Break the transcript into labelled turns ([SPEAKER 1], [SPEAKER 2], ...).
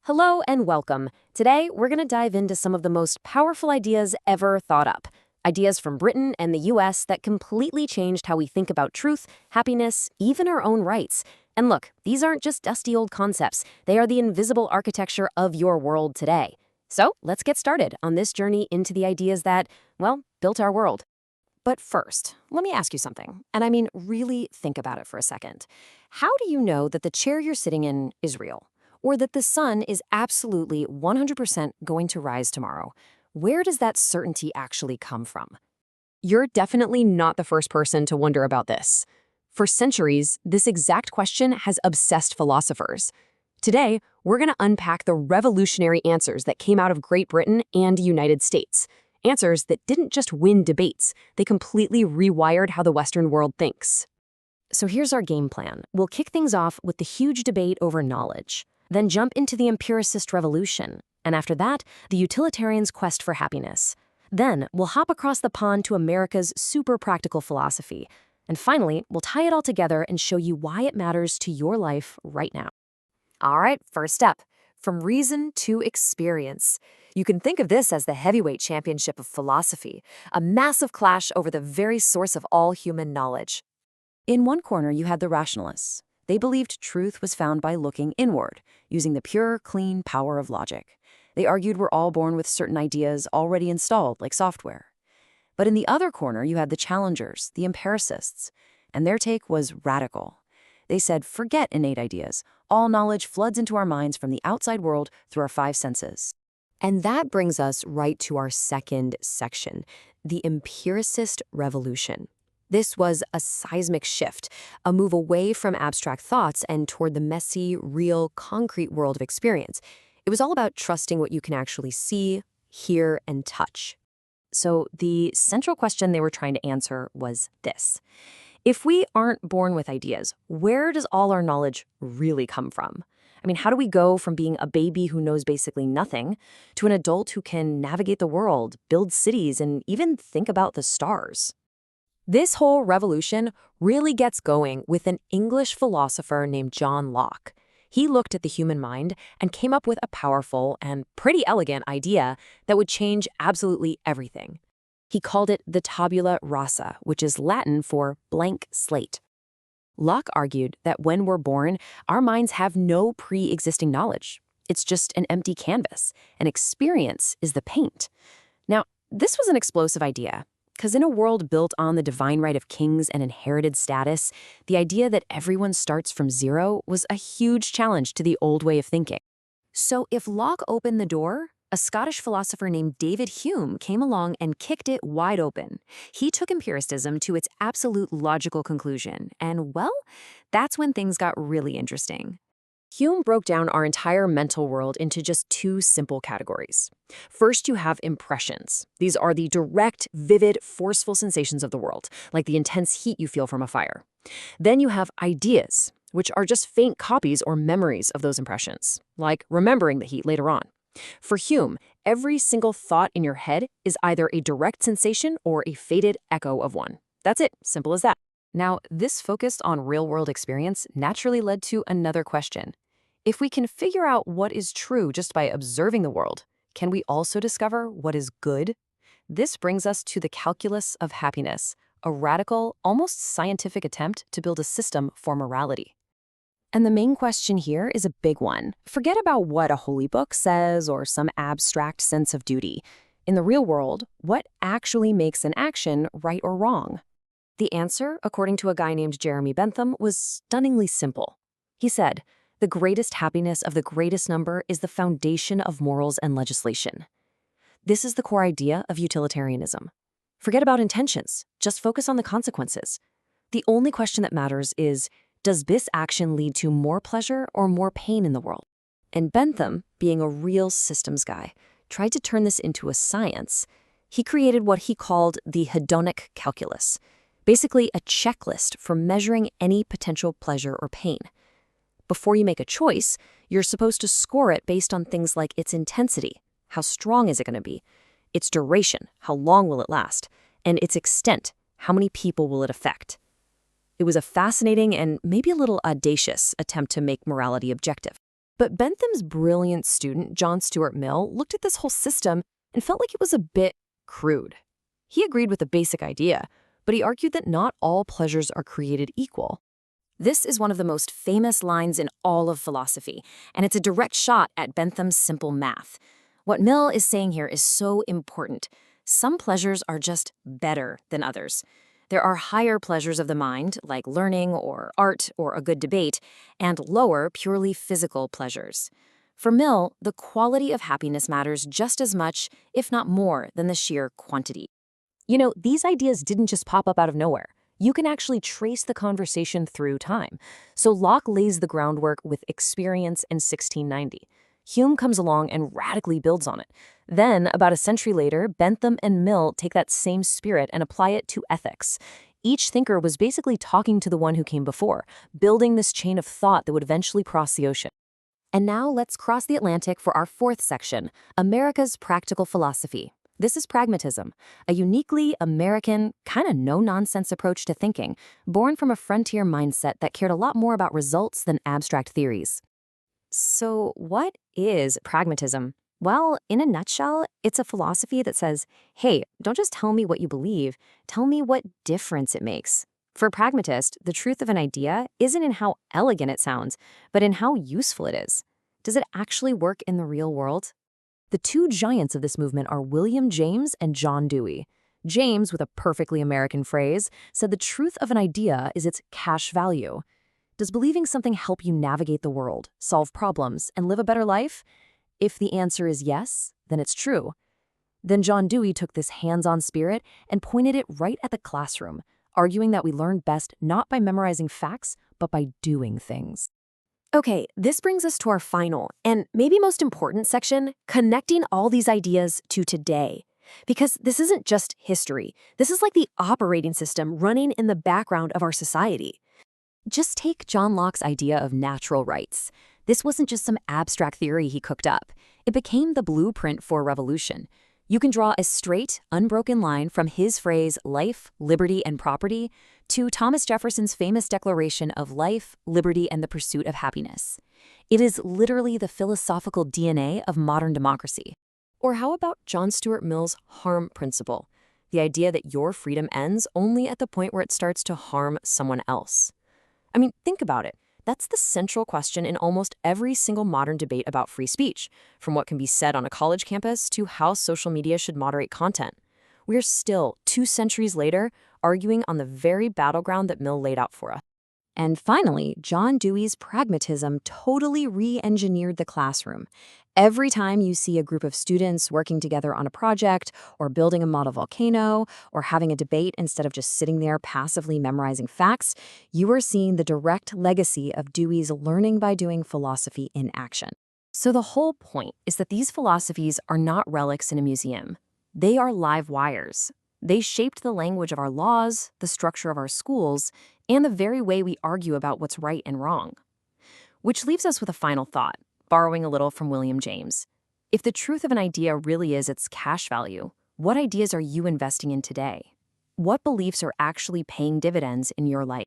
[SPEAKER 1] Hello and welcome. Today, we're going to dive into some of the most powerful ideas ever thought up. Ideas from Britain and the US that completely changed how we think about truth, happiness, even our own rights. And look, these aren't just dusty old concepts. They are the invisible architecture of your world today. So, let's get started on this journey into the ideas that, well, built our world. But first, let me ask you something. And I mean, really think about it for a second. How do you know that the chair you're sitting in is real? Or that the sun is absolutely 100% going to rise tomorrow? Where does that certainty actually come from? You're definitely not the first person to wonder about this. For centuries, this exact question has obsessed philosophers. Today, we're going to unpack the revolutionary answers that came out of Great Britain and the United States. Answers that didn't just win debates, they completely rewired how the Western world thinks. So here's our game plan. We'll kick things off with the huge debate over knowledge, then jump into the empiricist revolution, and after that, the utilitarian's quest for happiness. Then we'll hop across the pond to America's super practical philosophy. And finally, we'll tie it all together and show you why it matters to your life right now. All right, first up, from reason to experience. You can think of this as the heavyweight championship of philosophy, a massive clash over the very source of all human knowledge. In one corner, you had the rationalists. They believed truth was found by looking inward, using the pure, clean power of logic. They argued we're all born with certain ideas already installed, like software. But in the other corner, you had the challengers, the empiricists, and their take was radical. They said, forget innate ideas. All knowledge floods into our minds from the outside world through our five senses. And that brings us right to our second section, the empiricist revolution. This was a seismic shift, a move away from abstract thoughts and toward the messy, real, concrete world of experience. It was all about trusting what you can actually see, hear, and touch. So the central question they were trying to answer was this. If we aren't born with ideas, where does all our knowledge really come from? I mean, how do we go from being a baby who knows basically nothing to an adult who can navigate the world, build cities, and even think about the stars? This whole revolution really gets going with an English philosopher named John Locke. He looked at the human mind and came up with a powerful and pretty elegant idea that would change absolutely everything. He called it the tabula rasa, which is Latin for blank slate. Locke argued that when we're born, our minds have no pre-existing knowledge. It's just an empty canvas, and experience is the paint. Now, this was an explosive idea, because in a world built on the divine right of kings and inherited status, the idea that everyone starts from zero was a huge challenge to the old way of thinking. So if Locke opened the door, a Scottish philosopher named David Hume came along and kicked it wide open. He took empiricism to its absolute logical conclusion, and well, that's when things got really interesting. Hume broke down our entire mental world into just two simple categories. First, you have impressions. These are the direct, vivid, forceful sensations of the world, like the intense heat you feel from a fire. Then you have ideas, which are just faint copies or memories of those impressions, like remembering the heat later on. For Hume, every single thought in your head is either a direct sensation or a faded echo of one. That's it, simple as that. Now, this focus on real-world experience naturally led to another question. If we can figure out what is true just by observing the world, can we also discover what is good? This brings us to the calculus of happiness, a radical, almost scientific attempt to build a system for morality. And the main question here is a big one. Forget about what a holy book says or some abstract sense of duty. In the real world, what actually makes an action right or wrong? The answer, according to a guy named Jeremy Bentham, was stunningly simple. He said, the greatest happiness of the greatest number is the foundation of morals and legislation. This is the core idea of utilitarianism. Forget about intentions, just focus on the consequences. The only question that matters is, does this action lead to more pleasure or more pain in the world? And Bentham, being a real systems guy, tried to turn this into a science. He created what he called the hedonic calculus, basically a checklist for measuring any potential pleasure or pain. Before you make a choice, you're supposed to score it based on things like its intensity, how strong is it going to be, its duration, how long will it last, and its extent, how many people will it affect. It was a fascinating and maybe a little audacious attempt to make morality objective.
[SPEAKER 2] But Bentham's brilliant student, John Stuart Mill, looked at this whole system and felt like it was a bit crude. He agreed with the basic idea, but he argued that not all pleasures are created equal.
[SPEAKER 1] This is one of the most famous lines in all of philosophy, and it's a direct shot at Bentham's simple math. What Mill is saying here is so important. Some pleasures are just better than others. There are higher pleasures of the mind, like learning or art or a good debate, and lower, purely physical pleasures. For Mill, the quality of happiness matters just as much, if not more, than the sheer quantity.
[SPEAKER 2] You know, these ideas didn't just pop up out of nowhere. You can actually trace the conversation through time. So Locke lays the groundwork with Experience in 1690. Hume comes along and radically builds on it. Then, about a century later, Bentham and Mill take that same spirit and apply it to ethics. Each thinker was basically talking to the one who came before, building this chain of thought that would eventually cross the ocean.
[SPEAKER 1] And now let's cross the Atlantic for our fourth section, America's Practical Philosophy. This is pragmatism, a uniquely American, kind of no-nonsense approach to thinking, born from a frontier mindset that cared a lot more about results than abstract theories. So what is pragmatism? Well, in a nutshell, it's a philosophy that says, hey, don't just tell me what you believe, tell me what difference it makes. For a pragmatist, the truth of an idea isn't in how elegant it sounds, but in how useful it is. Does it actually work in the real world?
[SPEAKER 2] The two giants of this movement are William James and John Dewey. James, with a perfectly American phrase, said the truth of an idea is its cash value. Does believing something help you navigate the world, solve problems, and live a better life? If the answer is yes, then it's true. Then John Dewey took this hands-on spirit and pointed it right at the classroom, arguing that we learn best not by memorizing facts, but by doing things.
[SPEAKER 1] Okay, this brings us to our final, and maybe most important section, connecting all these ideas to today. Because this isn't just history. This is like the operating system running in the background of our society. Just take John Locke's idea of natural rights. This wasn't just some abstract theory he cooked up. It became the blueprint for a revolution. You can draw a straight, unbroken line from his phrase, life, liberty, and property, to Thomas Jefferson's famous declaration of life, liberty, and the pursuit of happiness. It is literally the philosophical DNA of modern democracy. Or how about John Stuart Mill's harm principle? The idea that your freedom ends only at the point where it starts to harm someone else. I mean, think about it. That's the central question in almost every single modern debate about free speech, from what can be said on a college campus to how social media should moderate content. We are still, 2 centuries later, arguing on the very battleground that Mill laid out for us. And finally, John Dewey's pragmatism totally re-engineered the classroom. Every time you see a group of students working together on a project, or building a model volcano, or having a debate instead of just sitting there passively memorizing facts, you are seeing the direct legacy of Dewey's learning by doing philosophy in action. So the whole point is that these philosophies are not relics in a museum. They are live wires. They shaped the language of our laws, the structure of our schools, and the very way we argue about what's right and wrong. Which leaves us with a final thought, borrowing a little from William James. If the truth of an idea really is its cash value, what ideas are you investing in today? What beliefs are actually paying dividends in your life?